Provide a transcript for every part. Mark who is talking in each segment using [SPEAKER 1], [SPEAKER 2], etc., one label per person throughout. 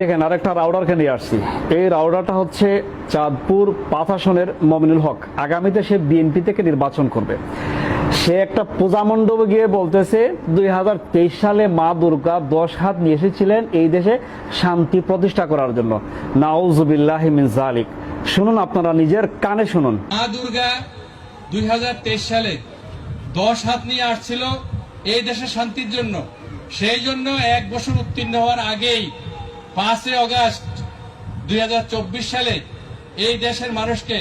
[SPEAKER 1] এখানে আরেকটা রাউডারকে নিয়ে আসছি। এই রাউডারটা হচ্ছে চাঁদপুর ৫ আসনের মমিনুল হক। আগামীতে সে বিএনপি থেকে নির্বাচন করবে। সে একটা পূজা মণ্ডপে গিয়ে বলতেছে ২০২৩ সালে মা দুর্গা ১০ হাত নিয়ে এসেছিলেন এই দেশে শান্তি প্রতিষ্ঠা করার জন্য। নাউজুবিল্লাহি মিন যালিক। শুনুন, আপনারা নিজের কানে শুনুন।
[SPEAKER 2] মা দুর্গা ২০২৩ সালে ১০ হাত নিয়ে আসছিল এই দেশের শান্তির জন্য। সেই জন্য ১ বছর উত্তীর্ণ হওয়ার আগেই ৫ই আগস্ট ২০২৪ সালে এই দেশের মানুষকে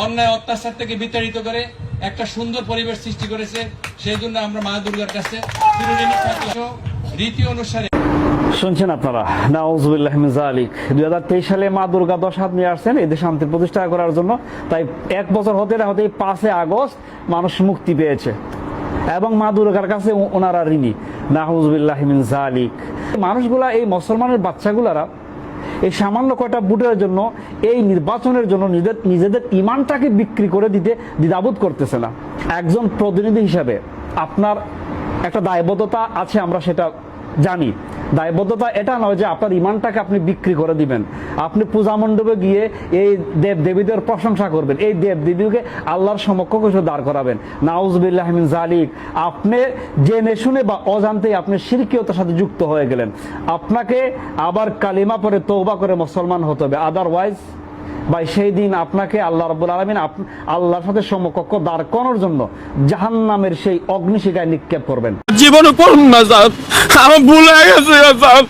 [SPEAKER 2] অন্যায় অত্যাচার থেকে বিতাড়িত করে একটা সুন্দর পরিবেশ সৃষ্টি করেছে। সেই জন্য আমরা মা দুর্গার কাছে রীতি অনুসারে
[SPEAKER 1] শুনছেন আপনারা, নাউজুবিল্লাহি মিন যালিক। ২০২৩ সালে মা দুর্গা ১০ হাত নিয়ে আসছেন এই দেশে শান্তি প্রতিষ্ঠা করার জন্য। তাই ১ বছর হতে না হতেই ৫ই আগস্ট মানুষ মুক্তি পেয়েছে এবং মা দুর্গার কাছে ওনারা ঋণী। নাউজুবিল্লাহি মিন যালিক। মানুষগুলা, এই মুসলমানের বাচ্চাগুলারা এই সামান্য কয়টা ভোটের জন্য, এই নির্বাচনের জন্য নিজেদের ইমানটাকে বিক্রি করে দিতে দ্বিধাবোধ করতেছে না। একজন প্রতিনিধি হিসাবে আপনার একটা দায়বদ্ধতা আছে, আমরা সেটা জানি। দায়বদ্ধতা এটা নয় যে আপনার ইমানটাকে আপনি বিক্রি করে দিবেন। আপনি পূজা মণ্ডপে গিয়ে এই দেব দেবীদের প্রশংসা করবেন, এই দেব দেবীকে আল্লাহর সমকক্ষ হিসেবে দাঁড় করাবেন। নাউজুবিল্লাহি মিন যালিক। আপনি জেনে শুনে বা অজান্তেই আপনি শিরকিয়তের সাথে যুক্ত হয়ে গেলেন। আপনাকে আবার কালিমা পড়ে তওবা করে মুসলমান হতে হবে। আদারওয়াইজ ভাই, সেই দিন আপনাকে আল্লাহ রাব্বুল আলামিন আল্লাহর সাথে সমকক্ষ দাঁড় করানোর জন্য জাহান্নামের সেই অগ্নিশিখায় নিক্ষেপ করবেন।
[SPEAKER 3] জীবনে করুন না স্যার, আমার ভুল হয়ে গেছে স্যার।